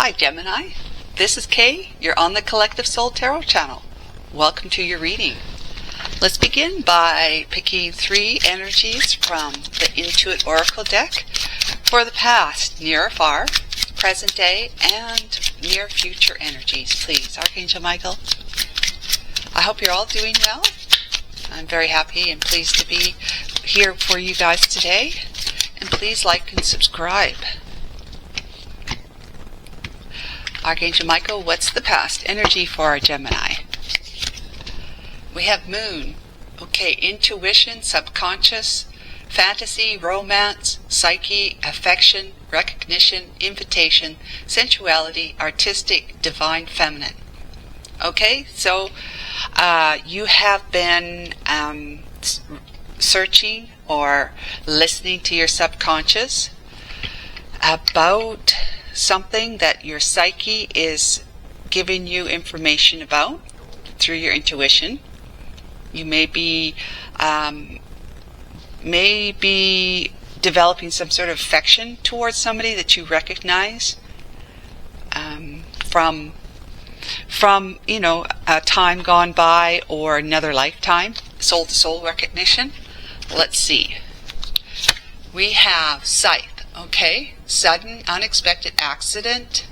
Hi Gemini, this is Kay. You're on the Collective Soul Tarot channel. Welcome to your reading. Let's begin by picking 3 energies from the Intuit Oracle deck for the past, near or far, present day, and near future energies, please. Archangel Michael, I hope you're all doing well. I'm very happy and pleased to be here for you guys today. And please like and subscribe. Archangel Michael, what's the past energy for our Gemini? We have Moon. Okay, intuition, subconscious, fantasy, romance, psyche, affection, recognition, invitation, sensuality, artistic, divine feminine. Okay, so you have been searching or listening to your subconscious about something that your psyche is giving you information about through your intuition. You may be developing some sort of affection towards somebody that you recognize from a time gone by or another lifetime. Soul to soul recognition. Let's see. We have Scythe. Okay, sudden, unexpected accident,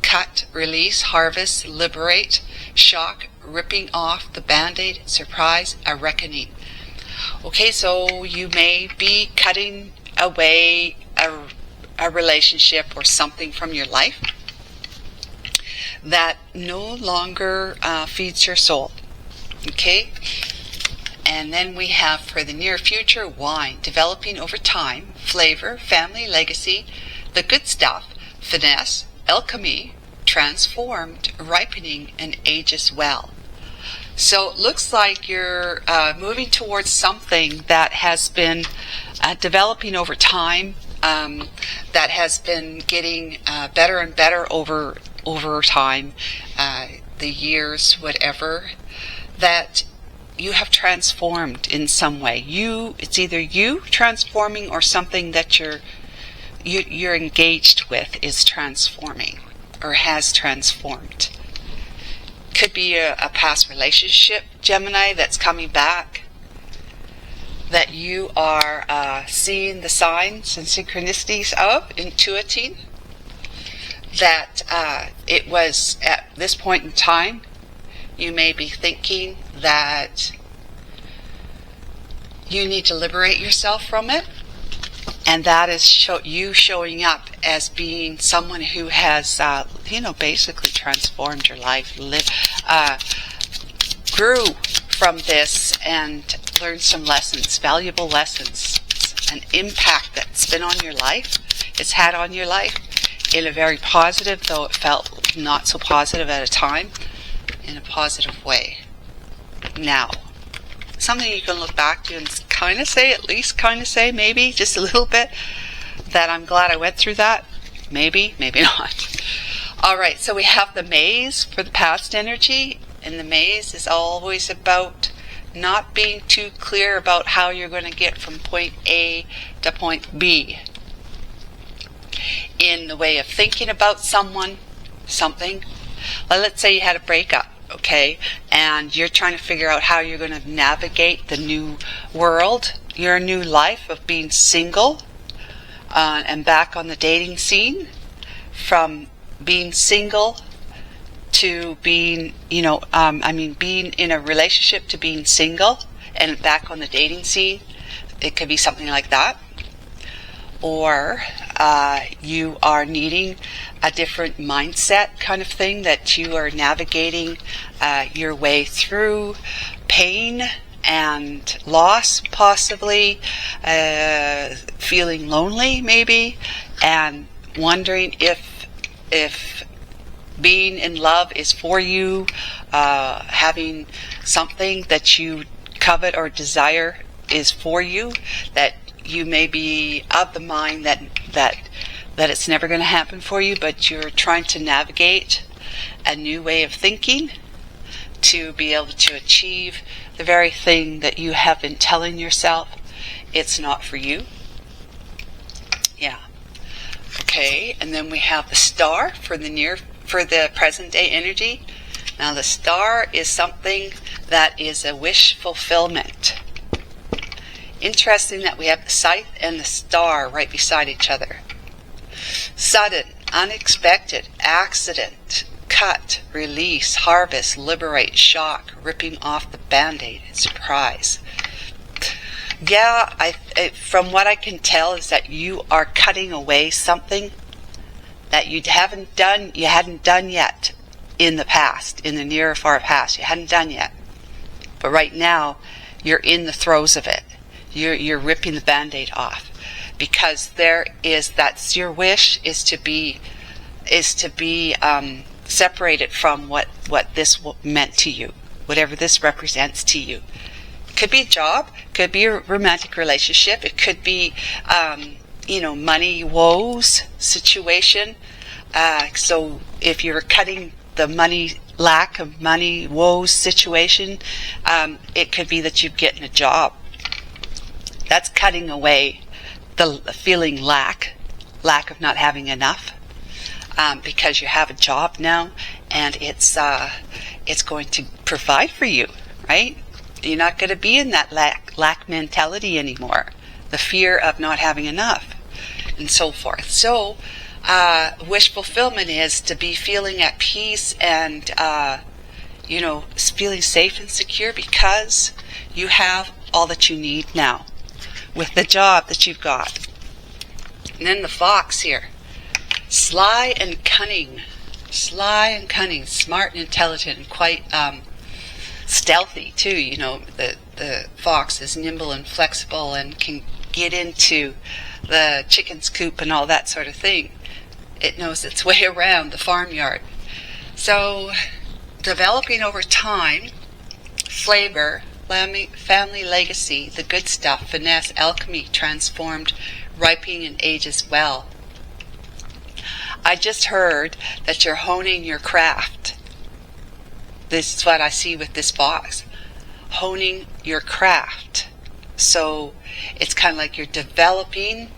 cut, release, harvest, liberate, shock, ripping off the band-aid, surprise, a reckoning. Okay, so you may be cutting away a relationship or something from your life that no longer feeds your soul. Okay? And then we have for the near future, wine, developing over time, flavor, family, legacy, the good stuff, finesse, alchemy, transformed, ripening, and ages well. So it looks like you're moving towards something that has been developing over time, that has been getting better and better over time, the years, whatever, that you have transformed in some way. It's either you transforming or something that you're engaged with is transforming or has transformed. Could be a past relationship, Gemini, that's coming back, that you are seeing the signs and synchronicities of, intuiting, that it was at this point in time. You may be thinking that you need to liberate yourself from it, and that is you showing up as being someone who has, basically transformed your life, grew from this and learned some lessons, valuable lessons, an impact that's been on your life, it's had on your life in a very positive, though it felt not so positive at a time, in a positive way. Now, something you can look back to and kind of say, maybe, just a little bit, that I'm glad I went through that. Maybe, maybe not. Alright, so we have the maze for the past energy, and the maze is always about not being too clear about how you're going to get from point A to point B. In the way of thinking about something. Let's say you had a breakup. Okay, and you're trying to figure out how you're going to navigate the new world, your new life of being single and back on the dating scene, from being single to being, being in a relationship to being single and back on the dating scene. It could be something like that. Or you are needing a different mindset kind of thing, that you are navigating your way through pain and loss, possibly feeling lonely maybe, and wondering if being in love is for you, having something that you covet or desire is for you, that you may be of the mind that it's never going to happen for you, but you're trying to navigate a new way of thinking to be able to achieve the very thing that you have been telling yourself it's not for you. Yeah. Okay, and then we have the Star for the present day energy. Now the Star is something that is a wish fulfillment. Interesting that we have the Scythe and the Star right beside each other. Sudden, unexpected, accident, cut, release, harvest, liberate, shock, ripping off the band-aid, surprise. Yeah, from what I can tell is that you are cutting away something that you hadn't done yet in the past, in the near or far past. You hadn't done yet. But right now, you're in the throes of it. You're ripping the band-aid off. Because that's your wish is to be separated from what this meant to you, whatever this represents to you. It could be a job, could be a romantic relationship, it could be money woes situation. So if you're cutting the lack of money woes situation, it could be that you're getting a job. That's cutting away the feeling lack of not having enough, because you have a job now, and it's going to provide for you, right? You're not going to be in that lack mentality anymore, the fear of not having enough, and so forth. So, wish fulfillment is to be feeling at peace and feeling safe and secure because you have all that you need now with the job that you've got. And then the Fox here. Sly and cunning, smart and intelligent, and quite stealthy too. The Fox is nimble and flexible and can get into the chicken's coop and all that sort of thing. It knows its way around the farmyard. So, developing over time, flavor, family legacy, the good stuff, finesse, alchemy, transformed, ripening, and ages well. I just heard that you're honing your craft. This is what I see with this box. Honing your craft. So it's kind of like you're developing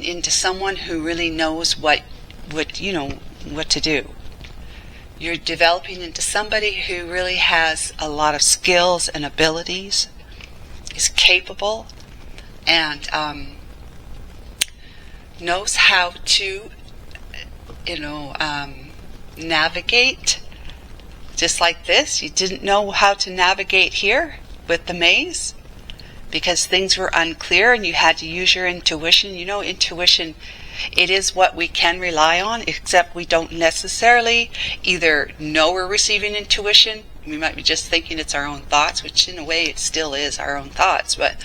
into someone who really knows what to do. You're developing into somebody who really has a lot of skills and abilities, is capable, and knows how to, navigate. Just like this, you didn't know how to navigate here with the maze because things were unclear and you had to use your intuition. Intuition, it is what we can rely on, except we don't necessarily either know we're receiving intuition. We might be just thinking it's our own thoughts, which in a way it still is our own thoughts, but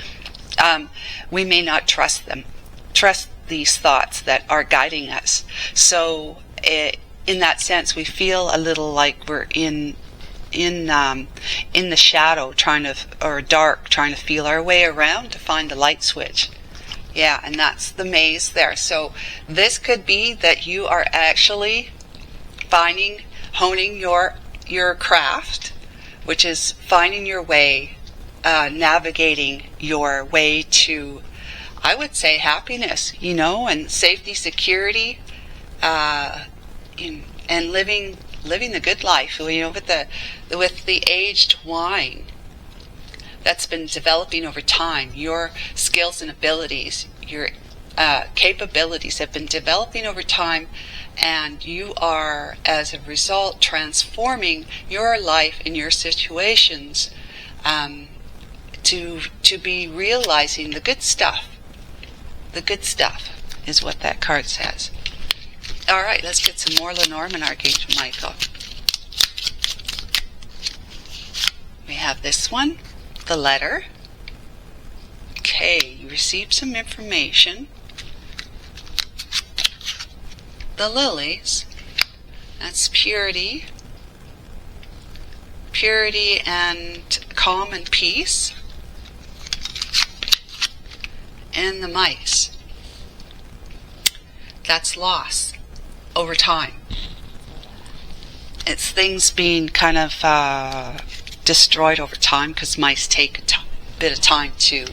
we may not trust them. Trust these thoughts that are guiding us. So in that sense, we feel a little like we're in the shadow, dark, trying to feel our way around to find the light switch. Yeah, and that's the maze there. So this could be that you are actually honing your craft, which is finding your way, navigating your way to, I would say, happiness, and safety, security, and living the good life, with the aged wine that's been developing over time. Your skills and abilities, your capabilities have been developing over time, and you are, as a result, transforming your life and your situations to be realizing the good stuff. The good stuff is what that card says. All right, let's get some more Lenormand, Archangel Michael. We have this one, the letter. Okay, you received some information. The lilies, that's purity. Purity and calm and peace. And the mice, that's loss over time. It's things being kind of destroyed over time, because mice take a bit of time to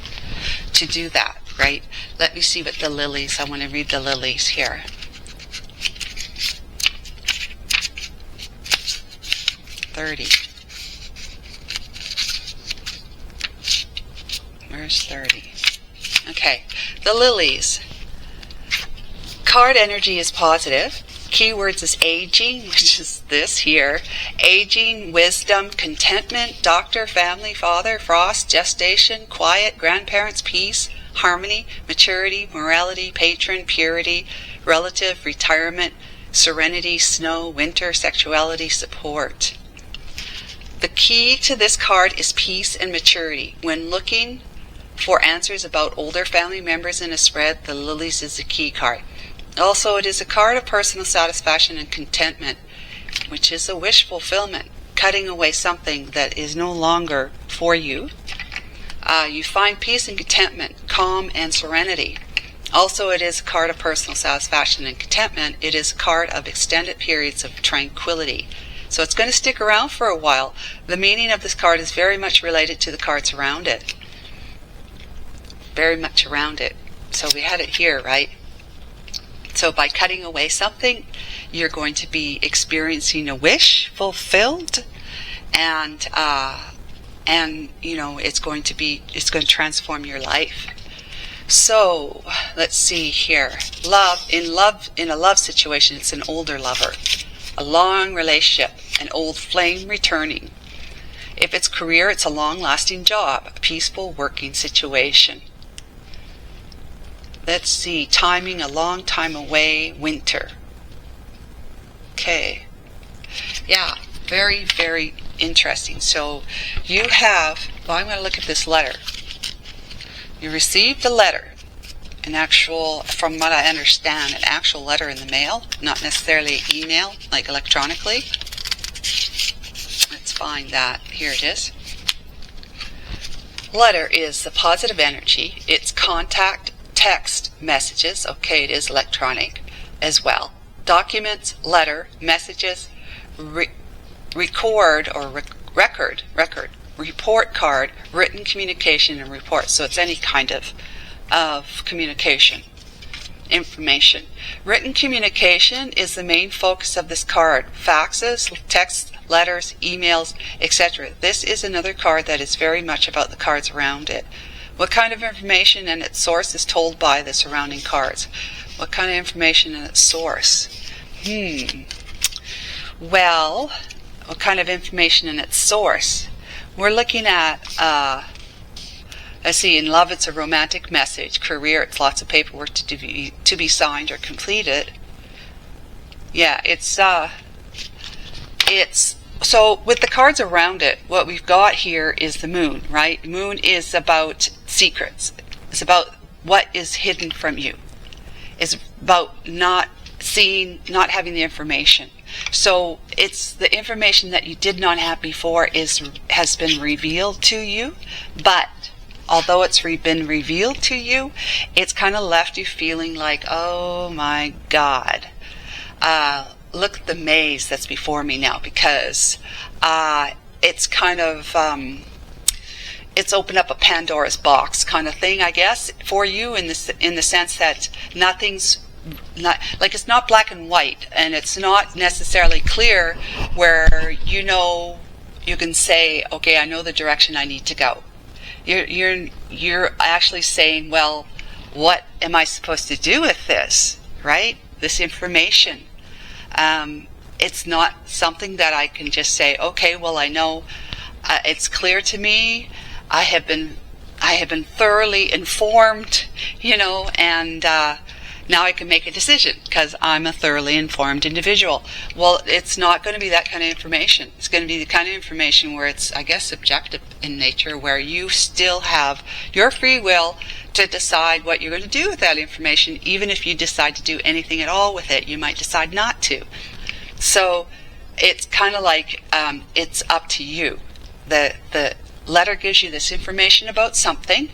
do that. right? Let me see what the lilies, I want to read the lilies here. Where's 30? Okay, the lilies. Card energy is positive. Keywords is aging, which is this here. Aging, wisdom, contentment, doctor, family, father, frost, gestation, quiet, grandparents, peace, harmony, maturity, morality, patron, purity, relative, retirement, serenity, snow, winter, sexuality, support. The key to this card is peace and maturity. When looking for answers about older family members in a spread, the lilies is the key card. Also, it is a card of personal satisfaction and contentment, which is a wish fulfillment, cutting away something that is no longer for you. You find peace and contentment, calm and serenity. Also, it is a card of personal satisfaction and contentment. It is a card of extended periods of tranquility. So it's going to stick around for a while. The meaning of this card is very much related to the cards around it. Very much around it. So we had it here, right? So by cutting away something, you're going to be experiencing a wish fulfilled, and you know, it's going to transform your life. So let's see here. In a love situation, it's an older lover, a long relationship, an old flame returning. If it's career, it's a long-lasting job, a peaceful working situation. Let's see, timing, a long time away, winter. Okay. Yeah, very, very interesting. So you have, well, I'm going to look at this letter. You received a letter, an actual, from what I understand, an actual letter in the mail, not necessarily email, like electronically. Let's find that. Here it is. Letter is the positive energy. It's contact, text, messages. Okay, it is electronic as well. Documents, letter, messages, record, report card, written communication, and report. So it's any kind of communication, information. Written communication is the main focus of this card. Faxes, texts, letters, emails, etc. This is another card that is very much about the cards around it. What kind of information and its source is told by the surrounding cards? What kind of information and its source? Well, what kind of information and its source? We're looking at, let's see, in love it's a romantic message. Career, it's lots of paperwork to be signed or completed. Yeah, it's so with the cards around it, what we've got here is the moon, right? The moon is about secrets. It's about what is hidden from you. It's about not seeing, not having the information. So it's the information that you did not have before has been revealed to you, but although it's been revealed to you, it's kind of left you feeling like, oh my God. Look at the maze that's before me now, because it's kind of it's opened up a Pandora's box kind of thing, I guess, for you in the sense that nothing's not like, it's not black and white, and it's not necessarily clear where you can say, okay, I know the direction I need to go. You're actually saying, well, what am I supposed to do with this, right? This information. It's not something that I can just say, okay, well, I know, it's clear to me, I have been thoroughly informed, and now I can make a decision because I'm a thoroughly informed individual. Well, it's not going to be that kind of information. It's going to be the kind of information where it's, I guess, subjective in nature, where you still have your free will to decide what you're going to do with that information. Even if you decide to do anything at all with it, you might decide not to. So it's kind of like it's up to you. The letter gives you this information about something,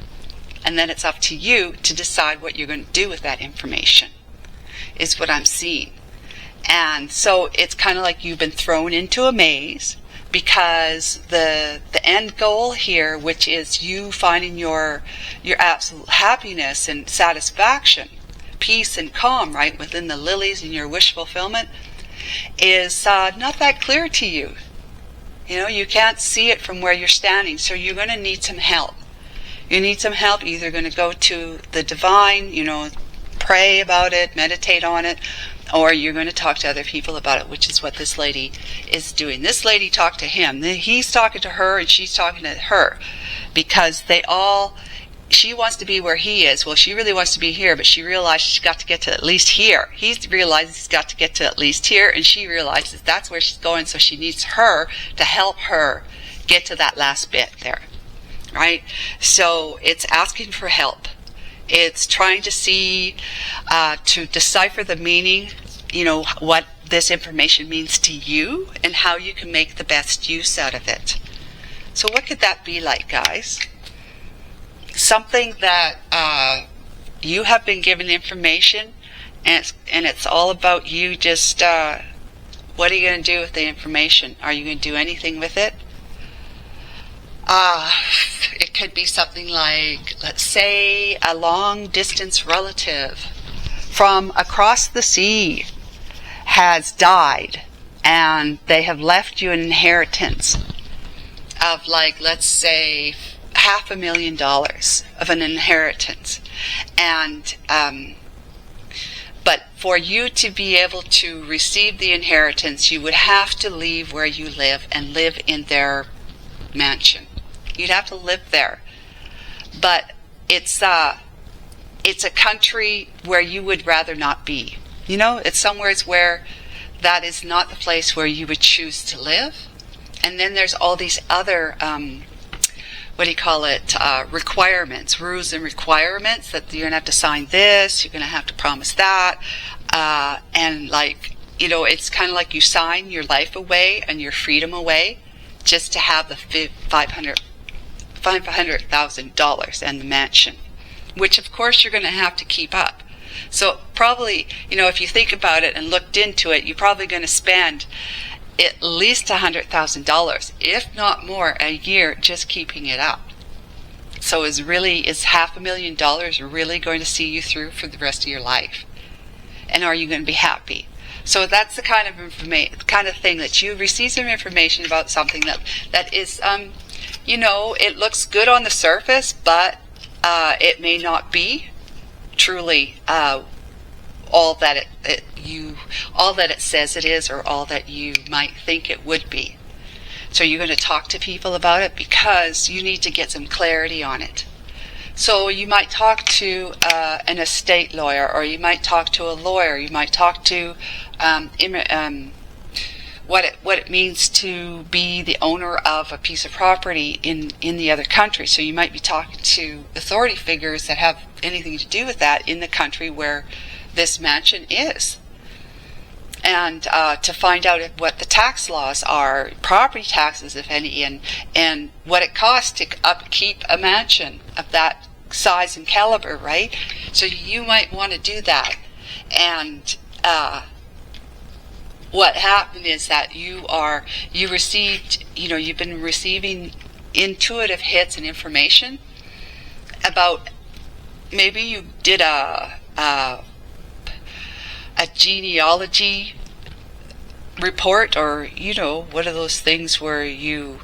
and then it's up to you to decide what you're going to do with that information, is what I'm seeing. And so it's kind of like you've been thrown into a maze. because the end goal here, which is you finding your absolute happiness and satisfaction, peace and calm, right, within the lilies and your wish fulfillment, is not that clear to you. You know, you can't see it from where you're standing, so you're going to need some help. You need some help. You're either going to go to the divine, you know, pray about it, meditate on it, or you're going to talk to other people about it, which is what this lady is doing. This lady talked to him. He's talking to her, and she's talking to her, because she wants to be where he is. Well, she really wants to be here, but she realized she's got to get to at least here. He realizes he's got to get to at least here, and she realizes that's where she's going, so she needs her to help her get to that last bit there, right? So it's asking for help. It's trying to see, to decipher the meaning, you know, what this information means to you and how you can make the best use out of it. So what could that be like, guys? Something that you have been given information, and it's all about you just, what are you going to do with the information? Are you going to do anything with it? It could be something like, let's say, a long-distance relative from across the sea has died, and they have left you an inheritance of, like, let's say, $500,000 of an inheritance. And but for you to be able to receive the inheritance, you would have to leave where you live and live in their mansion. You'd have to live there. But it's a country where you would rather not be. You know, it's somewhere where that is not the place where you would choose to live. And then there's all these other requirements, rules and requirements, that you're going to have to sign this, you're going to have to promise that, and, like, you know, it's kind of like you sign your life away and your freedom away just to have the $500,000 and the mansion, which of course you're going to have to keep up. So probably, you know, if you think about it and looked into it, you're probably going to spend at least $100,000, if not more, a year just keeping it up. So is $500,000 really going to see you through for the rest of your life? And are you going to be happy? So that's the kind of thing that you receive some information about something that is, you know, it looks good on the surface, but it may not be truly all that it says it is, or all that you might think it would be. So you're going to talk to people about it because you need to get some clarity on it. So you might talk to an estate lawyer, or you might talk to a lawyer. You might talk to what it means to be the owner of a piece of property in the other country. So you might be talking to authority figures that have anything to do with that in the country where this mansion is. And to find out what the tax laws are, property taxes, if any, and what it costs to upkeep a mansion of that size and caliber, right? So you might want to do that. And what happened is that you've been receiving intuitive hits and information about, maybe you did a genealogy report, or, you know, what are those things where you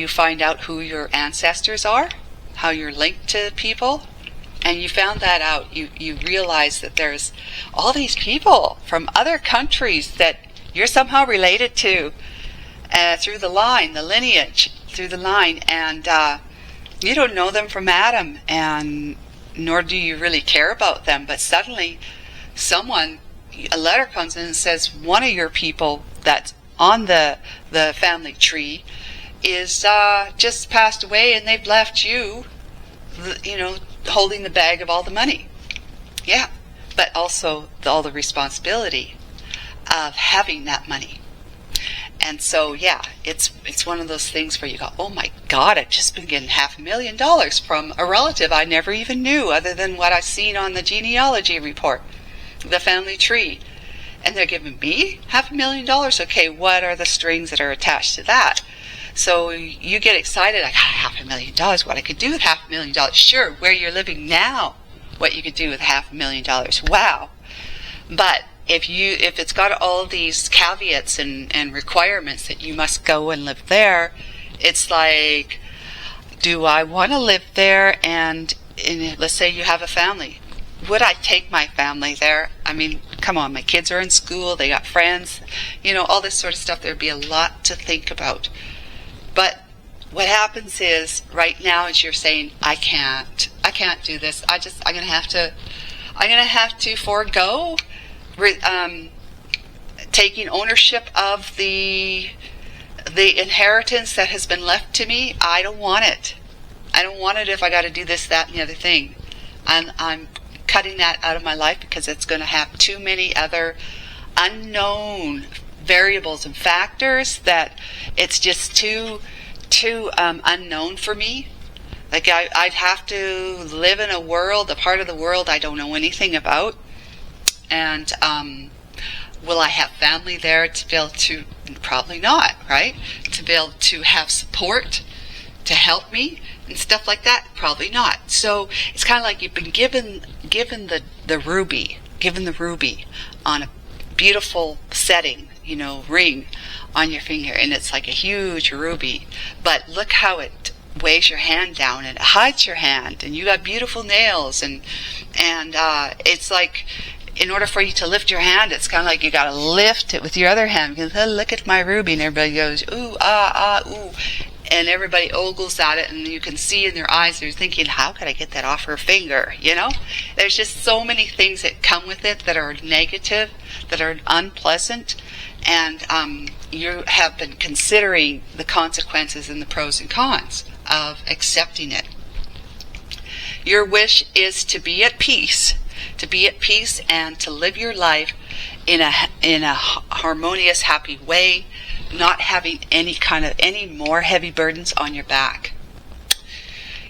find out who your ancestors are, how you're linked to people, and you found that out. You realize that there's all these people from other countries that you're somehow related to through the line, the lineage, through the line, and you don't know them from Adam, and nor do you really care about them, but suddenly a letter comes in and says one of your people that's on the family tree is just passed away, and they've left you, you know, holding the bag of all the money. Yeah, but also all the responsibility of having that money. And so, yeah, it's one of those things where you go, oh my God, I've just been getting $500,000 from a relative I never even knew, other than what I've seen on the genealogy report, the family tree. and they're giving me $500,000. Okay, what are the strings that are attached to that? So you get excited, like, $500,000, what I could do with $500,000. Sure, where you're living now, what you could do with $500,000. Wow. But if it's got all these caveats and requirements that you must go and live there, it's like, do I want to live there? And let's say you have a family. Would I take my family there? I mean, come on, my kids are in school, they got friends, all this sort of stuff. There'd be a lot to think about. But what happens is, right now, as you're saying, I can't do this. I'm gonna have to forego taking ownership of the inheritance that has been left to me. I don't want it. I don't want it if I got to do this, that, and the other thing. I'm cutting that out of my life because it's going to have too many other unknown variables and factors that it's just too unknown for me. Like I'd have to live in a part of the world I don't know anything about. And will I have family there to be able to? Probably not, right? To be able to have support to help me and stuff like that? Probably not. So it's kind of like you've been given the ruby on a beautiful setting, ring on your finger, and it's like a huge ruby. But look how it weighs your hand down and it hides your hand, and you got beautiful nails, and it's like, in order for you to lift your hand, it's kind of like you got to lift it with your other hand, because look at my ruby, and everybody goes, ooh, ooh, and everybody ogles at it, and you can see in their eyes, they're thinking, how could I get that off her finger, There's just so many things that come with it that are negative, that are unpleasant, and you have been considering the consequences and the pros and cons of accepting it. Your wish is to be at peace, and to live your life in a harmonious, happy way, not having any more heavy burdens on your back.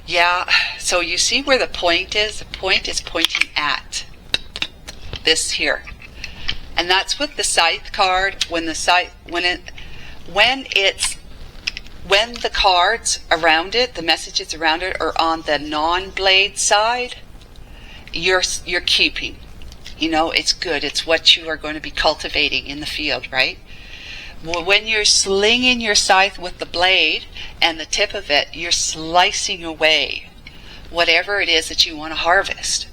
Yeah, so you see where the point is? The point is pointing at this here. And that's what the scythe card, when the cards around it, the messages around it, are on the non-blade side, you're keeping. It's good. It's what you are going to be cultivating in the field, right? Well, when you're slinging your scythe with the blade and the tip of it, you're slicing away whatever it is that you want to harvest.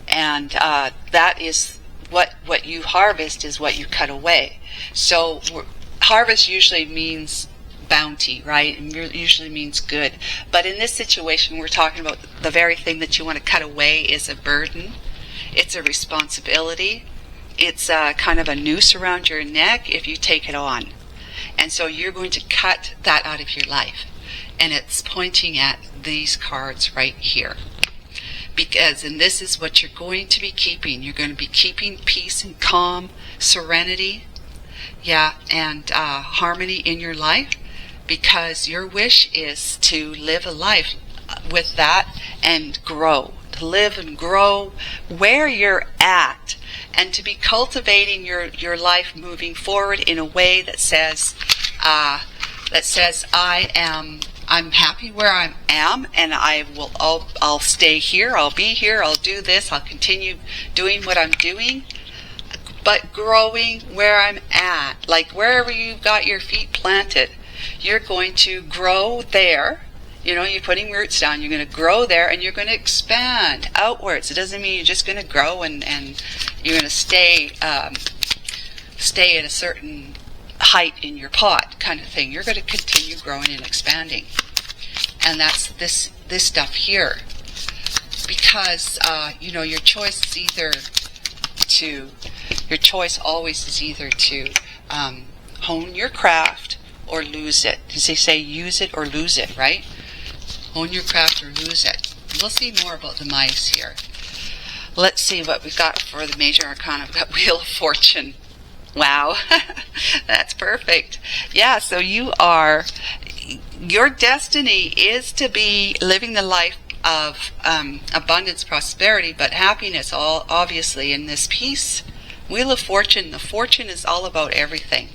And that is what you harvest is what you cut away. So harvest usually means bounty, right? And usually means good. But in this situation, we're talking about the very thing that you want to cut away is a burden. It's a responsibility. It's kind of a noose around your neck if you take it on. And so you're going to cut that out of your life. And it's pointing at these cards right here. And this is what you're going to be keeping. You're going to be keeping peace and calm, serenity, and harmony in your life, because your wish is to live a life with that and grow. To live and grow where you're at, and to be cultivating your life moving forward in a way that says I'm happy where I am, and I'll stay here, I'll be here, I'll do this, I'll continue doing what I'm doing, but growing where I'm at. Like wherever you've got your feet planted, you're going to grow there. You're putting roots down, you're going to grow there, and you're going to expand outwards. It doesn't mean you're just going to grow and you're going to stay at a certain height in your pot kind of thing. You're going to continue growing and expanding. And that's this stuff here. Because, your choice always is either to hone your craft or lose it. As they say, use it or lose it, right? Hone your craft or lose it. We'll see more about the mice here. Let's see what we've got for the major arcana. We've got Wheel of Fortune. Wow, that's perfect. Yeah, so your destiny is to be living the life of abundance, prosperity, but happiness, all obviously in this peace Wheel of Fortune, the fortune is all about everything.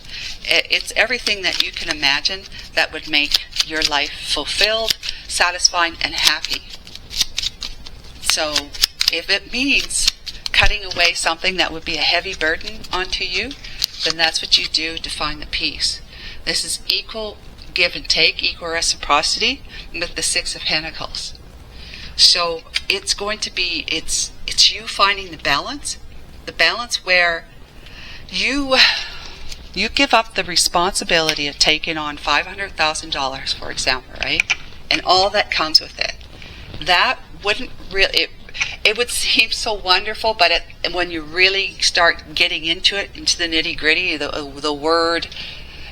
It's everything that you can imagine that would make your life fulfilled, satisfying, and happy. So if it means cutting away something that would be a heavy burden onto you, then that's what you do to find the peace. This is equal give and take, equal reciprocity with the Six of Pentacles. So it's going to be, it's you finding the balance where you give up the responsibility of taking on $500,000, for example, right? And all that comes with it. That wouldn't really, it would seem so wonderful, but when you really start getting into it, into the nitty gritty, the word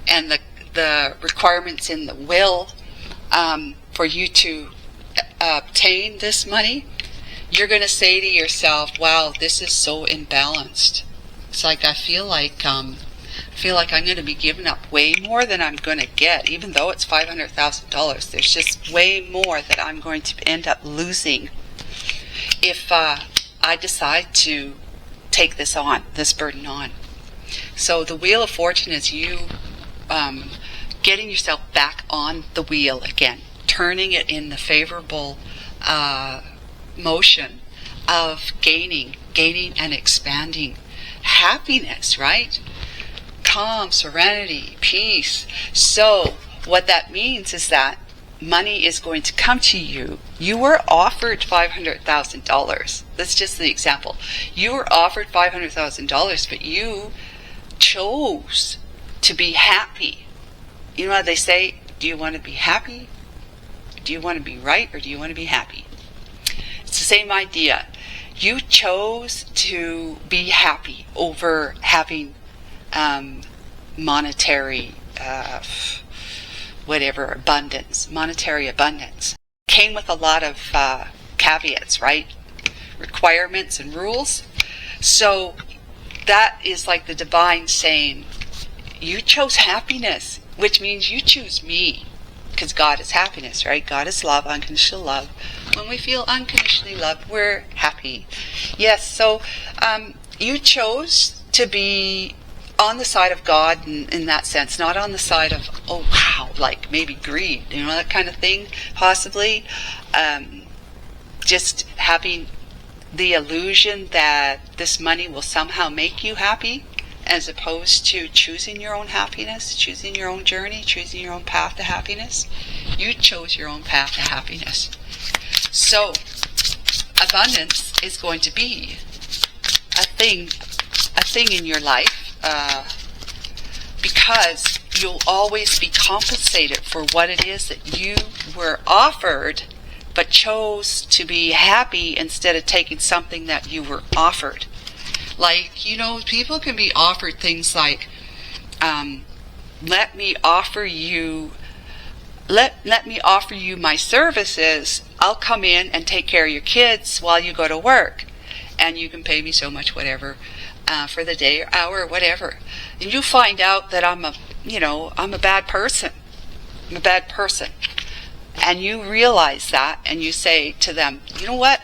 and the requirements in the will for you to obtain this money, you're going to say to yourself, wow, this is so imbalanced. It's like I feel like I'm going to be giving up way more than I'm going to get, even though it's $500,000. There's just way more that I'm going to end up losing if I decide to take this burden on. So the Wheel of Fortune is you getting yourself back on the wheel again, turning it in the favorable motion of gaining and expanding happiness, right? Calm, serenity, peace. So what that means is that money is going to come to you. You were offered $500,000. That's just the example. You were offered $500,000, but you chose to be happy. You know how they say, do you want to be happy? Do you want to be right, or do you want to be happy? It's the same idea. You chose to be happy over having monetary abundance. Monetary abundance came with a lot of caveats, right? Requirements and rules. So that is like the divine saying, you chose happiness, which means you choose me, because God is happiness, right? God is love, unconditional love. When we feel unconditionally loved, we're happy. Yes, so you chose to be on the side of God in that sense, not on the side of, oh wow, like maybe greed, you know, that kind of thing, possibly. Just having the illusion that this money will somehow make you happy, as opposed to choosing your own happiness, choosing your own journey, choosing your own path to happiness. You chose your own path to happiness. So abundance is going to be a thing in your life, because you'll always be compensated for what it is that you were offered, but chose to be happy instead of taking something that you were offered. Like, you know, people can be offered things like, let me offer you my services. I'll come in and take care of your kids while you go to work, and you can pay me so much, whatever, for the day or hour or whatever. And you find out that I'm a bad person. I'm a bad person. And you realize that, and you say to them, you know what?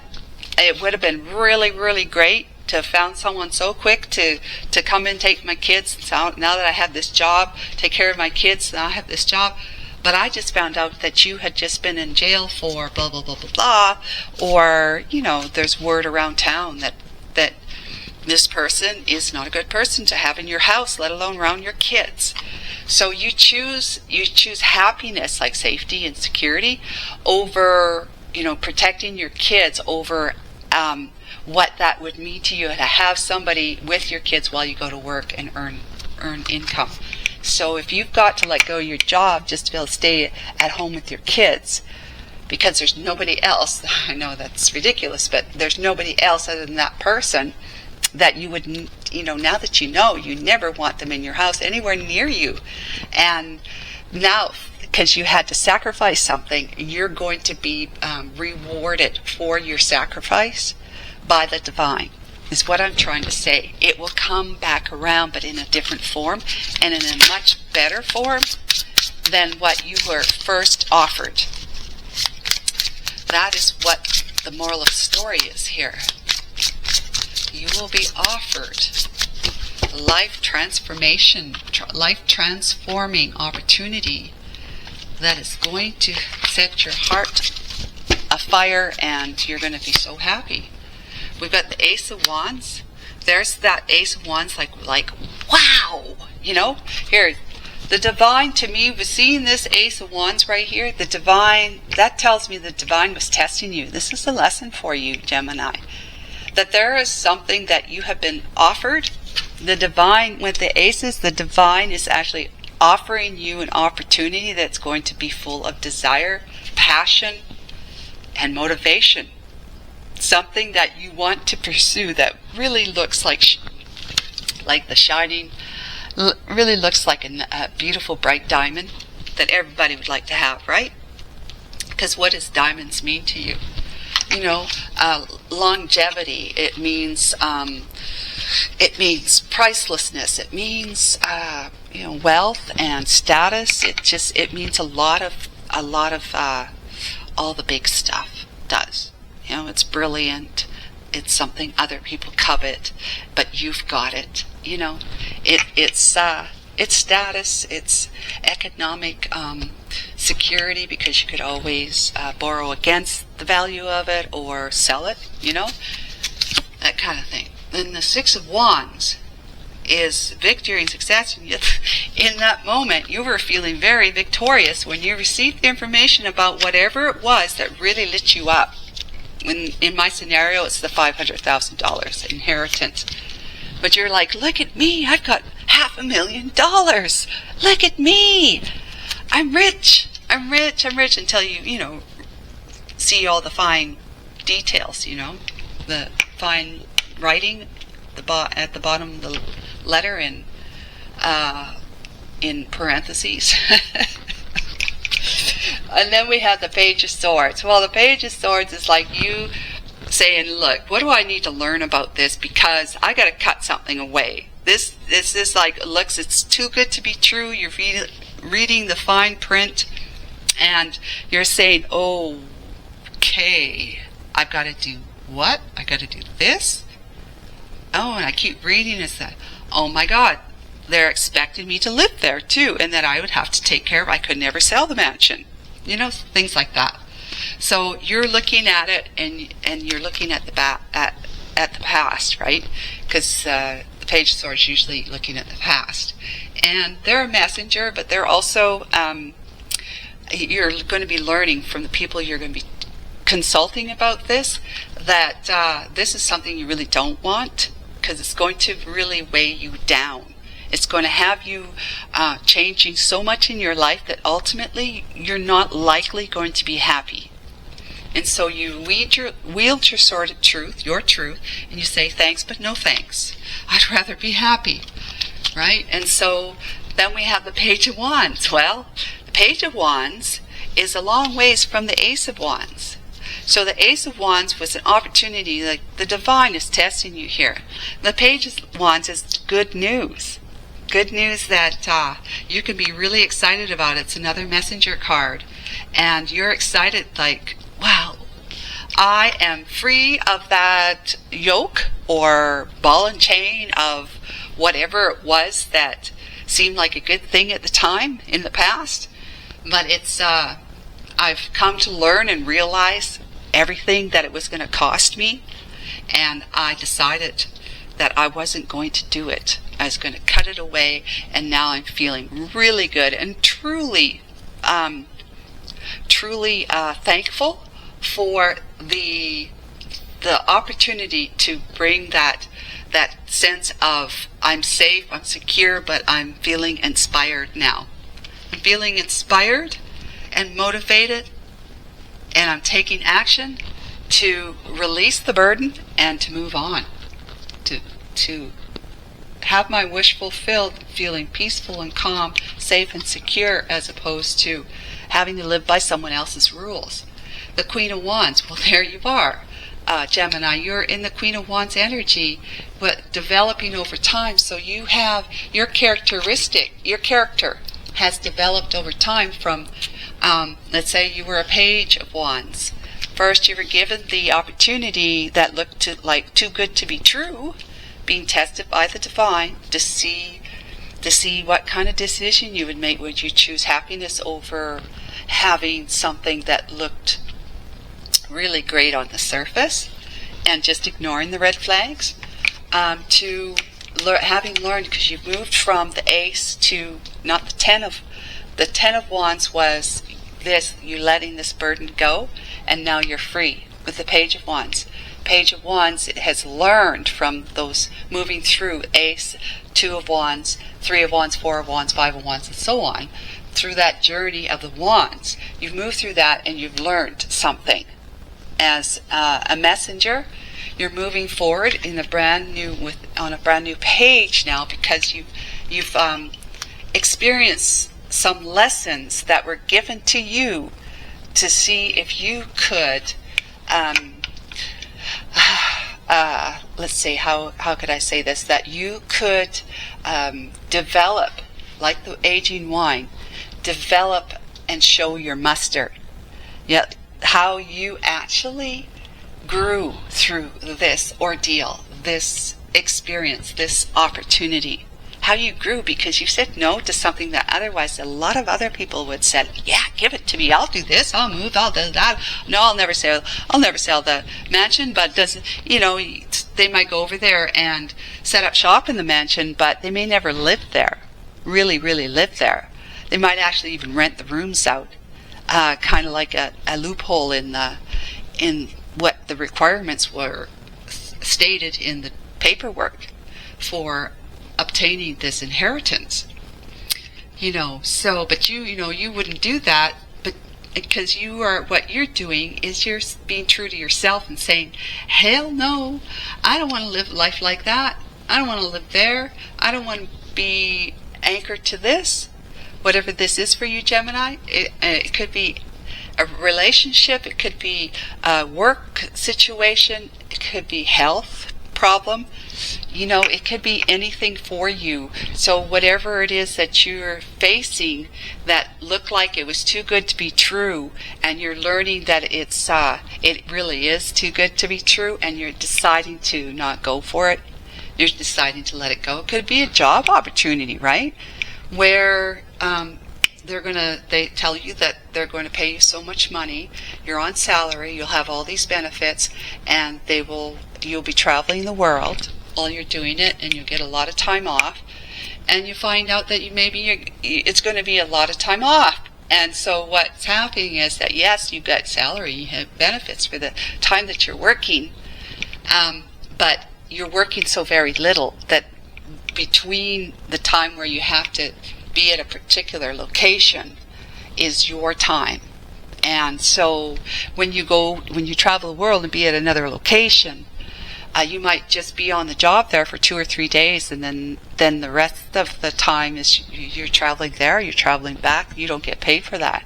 It would have been really, really great to have found someone so quick to come and take my kids. So now that I have this job, take care of my kids, now I have this job. But I just found out that you had just been in jail for blah, blah, blah, blah, blah. Or, you know, there's word around town that this person is not a good person to have in your house, let alone around your kids. So you choose happiness, like safety and security, over, you know, protecting your kids, over what that would mean to you to have somebody with your kids while you go to work and earn income. So if you've got to let go of your job just to be able to stay at home with your kids, because there's nobody else, I know that's ridiculous, but there's nobody else other than that person that you would, you know, now that you know, you never want them in your house, anywhere near you. And now, because you had to sacrifice something, you're going to be rewarded for your sacrifice by the divine, is what I'm trying to say. It will come back around, but in a different form, and in a much better form than what you were first offered. That is what the moral of the story is here. You will be offered life transformation, life transforming opportunity that is going to set your heart afire, and you're going to be so happy. We've got the Ace of Wands. There's that Ace of Wands, like wow, you know. Here, the divine, to me, was seeing this Ace of Wands right here. The divine, that tells me the divine was testing you. This is a lesson for you, Gemini, that there is something that you have been offered. The divine, with the aces, the divine is actually offering you an opportunity that's going to be full of desire, passion, and motivation. Something that you want to pursue that really looks like the shining, really looks like a beautiful bright diamond that everybody would like to have, right? Because what does diamonds mean to you? You know, longevity. It means pricelessness. It means you know, wealth and status. It means a lot of all the big stuff does. You know, it's brilliant. It's something other people covet, but you've got it. You know, it's status. It's economic security, because you could always borrow against the value of it or sell it. You know, that kind of thing. Then the Six of Wands is victory and success. In that moment, you were feeling very victorious when you received the information about whatever it was that really lit you up. In my scenario, it's the $500,000 inheritance. But you're like, look at me, I've got $500,000. Look at me. I'm rich, until you know, see all the fine details, you know, the fine writing at the bottom of the letter in parentheses. And then we have the Page of Swords. Well, the Page of Swords is like you saying, look, what do I need to learn about this? Because I got to cut something away. This is like, looks, it's too good to be true. You're reading the fine print, and you're saying, oh, okay, I've got to do what? I got to do this? Oh, and I keep reading, is that, oh my God, they're expecting me to live there too, and that I would have to take care of. I could never sell the mansion, you know, things like that. So you're looking at it, and you're looking at the at the past, right? Because the Page of Swords is usually looking at the past, and they're a messenger, but they're also you're going to be learning from the people you're going to be consulting about this, that this is something you really don't want, because it's going to really weigh you down. It's going to have you changing so much in your life that ultimately you're not likely going to be happy. And so you wield your sword of truth, your truth, and you say thanks but no thanks. I'd rather be happy, right? And so then we have the Page of Wands. Well, the Page of Wands is a long ways from the Ace of Wands. So the Ace of Wands was an opportunity, like the divine is testing you here. The Page of Wands is good news. Good news that you can be really excited about. It's another messenger card. And you're excited, like, wow, I am free of that yoke or ball and chain of whatever it was that seemed like a good thing at the time in the past. But it's, I've come to learn and realize everything that it was going to cost me. And I decided that I wasn't going to do it. I was going to cut it away, and now I'm feeling really good and truly thankful for the opportunity to bring that sense of I'm safe, I'm secure, but I'm feeling inspired now. I'm feeling inspired and motivated, and I'm taking action to release the burden and to move on, to have my wish fulfilled, feeling peaceful and calm, safe and secure, as opposed to having to live by someone else's rules. The Queen of Wands, well, there you are. Gemini, you're in the Queen of Wands energy, but developing over time. So you have your character has developed over time from, let's say you were a Page of Wands. First, you were given the opportunity that looked like too good to be true, being tested by the divine to see what kind of decision you would make. Would you choose happiness over having something that looked really great on the surface and just ignoring the red flags, to having learned, because you've moved from the ace to not the 10 of wands was this, you letting this burden go, and now you're free with the page of wands. Page of wands, it has learned from those moving through ace, 2 of wands, 3 of wands, 4 of wands, 5 of wands, and so on, through that journey of the wands. You've moved through that and you've learned something. As a messenger, you're moving forward in on a brand new page now, because you've experienced some lessons that were given to you to see if you could let's see, how could I say this, that you could develop, like the aging wine, develop and show your muster. Yet how you actually grew through this ordeal, this experience, this opportunity. How you grew because you said no to something that otherwise a lot of other would have said, yeah, give it to me, I'll do this, I'll move, I'll do that. No, I'll never sell the mansion, but they might go over there and set up shop in the mansion, but they may never live there, really live there. They might actually even rent the rooms out, kind of like a loophole in what the requirements were stated in the paperwork for obtaining this inheritance. But you wouldn't do that, but because what you're doing is you're being true to yourself and saying, hell no, I don't want to live life like that. I don't want to live there. I don't want to be anchored to this. Whatever this is for you, Gemini, it could be a relationship, it could be a work situation, it could be health problem, it could be anything for you. So whatever it is that you're facing that looked like it was too good to be true, and you're learning that it really is too good to be true, and you're deciding to not go for it, you're deciding to let it go. It could be a job opportunity, right? Where they tell you that they're going to pay you so much money, you're on salary, you'll have all these benefits, and you'll be traveling the world while you're doing it, and you'll get a lot of time off, and you find out that it's going to be a lot of time off. And so what's happening is that, yes, you got salary, you have benefits for the time that you're working, but you're working so very little that between the time where you have to be at a particular location is your time. And so when you travel the world and be at another location, you might just be on the job there for 2 or 3 days, and then the rest of the time is you're traveling there, you're traveling back, you don't get paid for that.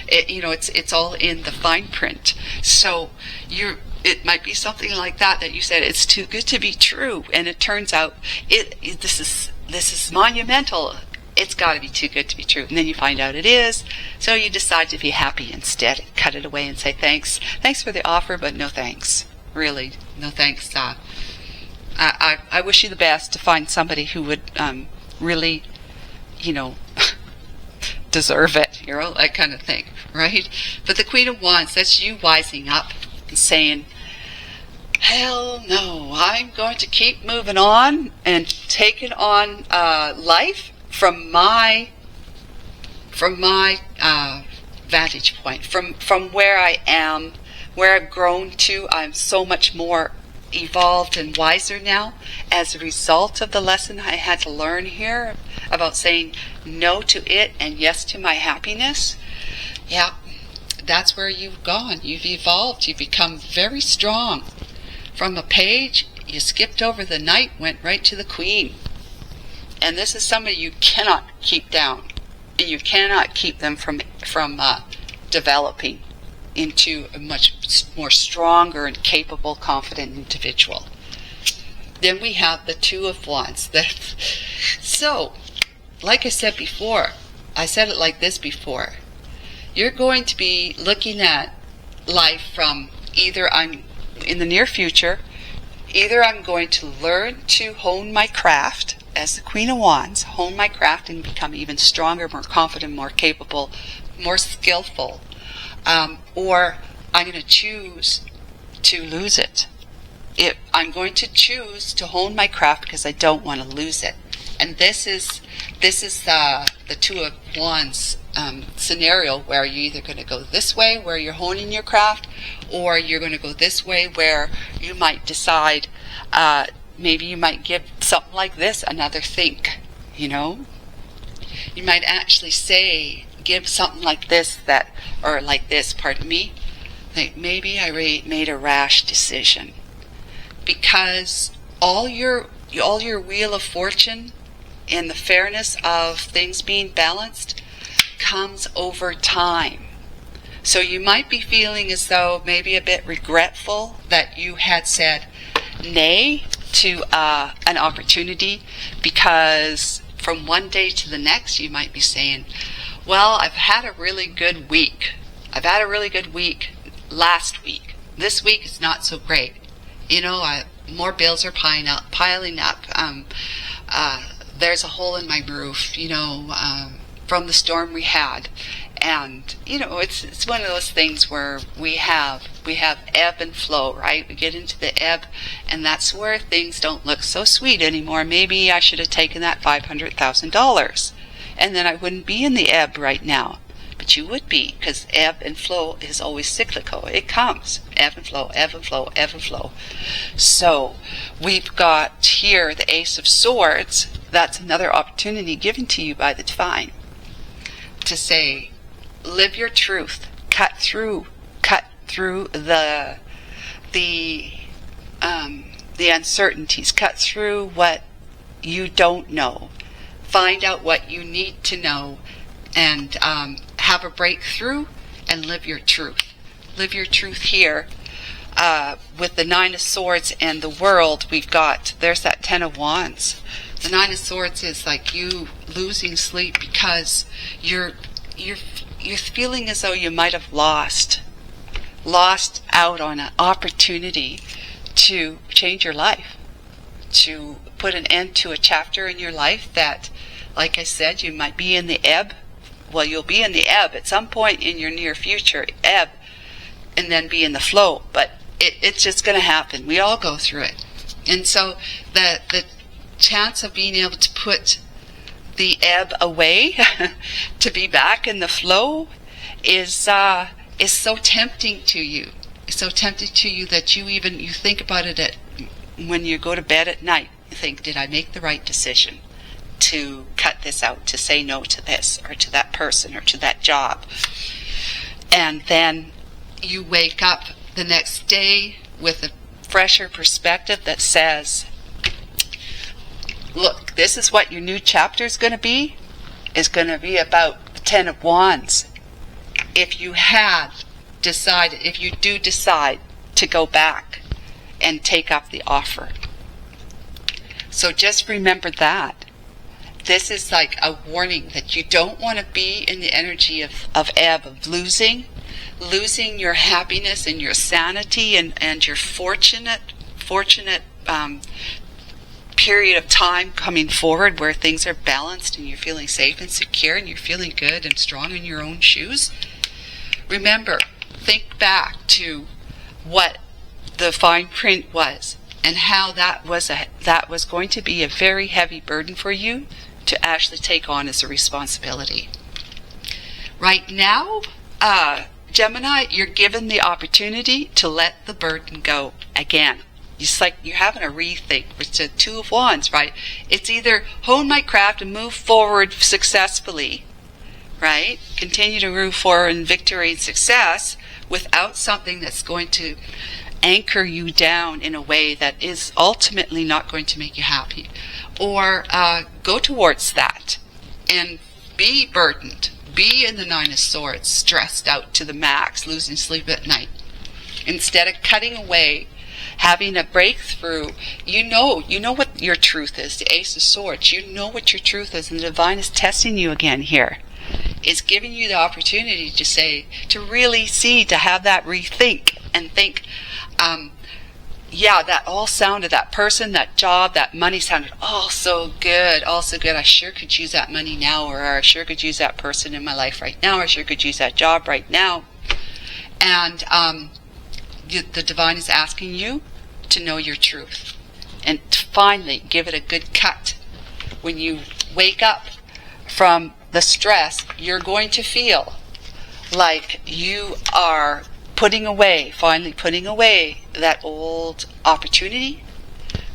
It's all in the fine print. So it might be something like that you said it's too good to be true, and it turns out this is monumental. It's got to be too good to be true. And then you find out it is, so you decide to be happy instead. Cut it away and say thanks for the offer, but no thanks. Really, no thanks. I wish you the best to find somebody who would really, deserve it, that kind of thing, right? But the Queen of Wands, that's you wising up and saying, hell no, I'm going to keep moving on and taking on life from my vantage point, from where I am, where I've grown to. I'm so much more evolved and wiser now as a result of the lesson I had to learn here about saying no to it and yes to my happiness. Yeah, that's where you've gone. You've evolved. You've become very strong. From a page, you skipped over the knight, went right to the queen. And this is somebody you cannot keep down. And you cannot keep them from developing into a much more stronger and capable, confident individual. Then we have the Two of Wands. So, like I said before, I said it like this before, you're going to be looking at life from either in the near future, Either I'm going to learn to hone my craft as the Queen of Wands, hone my craft and become even stronger, more confident, more capable, more skillful, or I'm going to choose to lose it. I'm going to choose to hone my craft because I don't want to lose it. And this is the Two of Wands scenario, where you're either going to go this way where you're honing your craft, or you're going to go this way where you might decide, maybe you might give something like this another think, you know. You might actually give something like this, pardon me, like maybe I made a rash decision, because all your wheel of fortune and the fairness of things being balanced comes over time. So you might be feeling as though maybe a bit regretful that you had said nay to an opportunity, because from one day to the next you might be saying, well, I've had a really good week. I've had a really good week last week. This week is not so great. You know, more bills are piling up. There's a hole in my roof, you know, from the storm we had. And, you know, it's one of those things where we have ebb and flow, right? We get into the ebb, and that's where things don't look so sweet anymore. Maybe I should have taken that $500,000, and then I wouldn't be in the ebb right now. But you would be, because ebb and flow is always cyclical. It comes. Ebb and flow, ebb and flow, ebb and flow. So we've got here the Ace of Swords. That's another opportunity given to you by the Divine to say, live your truth. Cut through the uncertainties. Cut through what you don't know. Find out what you need to know, and have a breakthrough and live your truth. Live your truth here. With the Nine of Swords and the World, there's that Ten of Wands. The Nine of Swords is like you losing sleep because you're feeling as though you might have lost out on an opportunity to change your life, to put an end to a chapter in your life that, like I said, you might be in the ebb. Well, you'll be in the ebb at some point in your near future, ebb, and then be in the flow. But it's just going to happen. We all go through it. And so the chance of being able to put the ebb away to be back in the flow is so tempting to you. It's so tempting to you that you think about it when you go to bed at night. You think, did I make the right decision to cut this out, to say no to this, or to that person, or to that job? And then you wake up the next day with a fresher perspective that says, look, this is what your new chapter is going to be. It's going to be about the Ten of Wands. If you do decide to go back and take up the offer. So just remember that. This is like a warning that you don't want to be in the energy of ebb, of losing your happiness and your sanity and your fortunate period of time coming forward where things are balanced and you're feeling safe and secure and you're feeling good and strong in your own shoes. Remember, think back to what the fine print was and how that was going to be a very heavy burden for you to actually take on as a responsibility. Right now, Gemini, you're given the opportunity to let the burden go again. It's like you're having a rethink. It's the Two of Wands, right? It's either hone my craft and move forward successfully, right? Continue to move forward in victory and success without something that's going to anchor you down in a way that is ultimately not going to make you happy. Or go towards that and be burdened. Be in the Nine of Swords, stressed out to the max, losing sleep at night. Instead of cutting away, having a breakthrough, you know what your truth is. The Ace of Swords, you know what your truth is, and the Divine is testing you again here. It's giving you the opportunity to really see, to have that rethink and think, yeah, that all sounded, that person, that job, that money sounded all so good, all so good. I sure could use that money now, or I sure could use that person in my life right now, or I sure could use that job right now. And the divine is asking you to know your truth and to finally give it a good cut. When you wake up from the stress, you're going to feel like you are finally putting away that old opportunity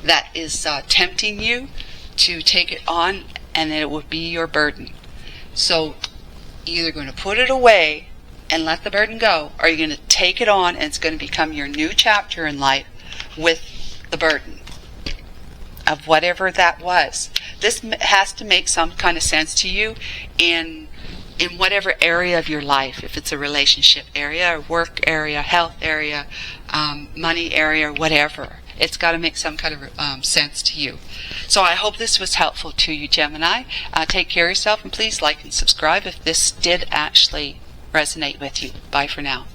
that is tempting you to take it on, and it will be your burden. So either going to put it away and let the burden go, or you're going to take it on and it's going to become your new chapter in life with the burden of whatever that was. This has to make some kind of sense to you in whatever area of your life, if it's a relationship area, or work area, health area, money area, whatever. It's got to make some kind of sense to you. So I hope this was helpful to you, Gemini. Take care of yourself, and please like and subscribe if this did actually resonate with you. Bye for now.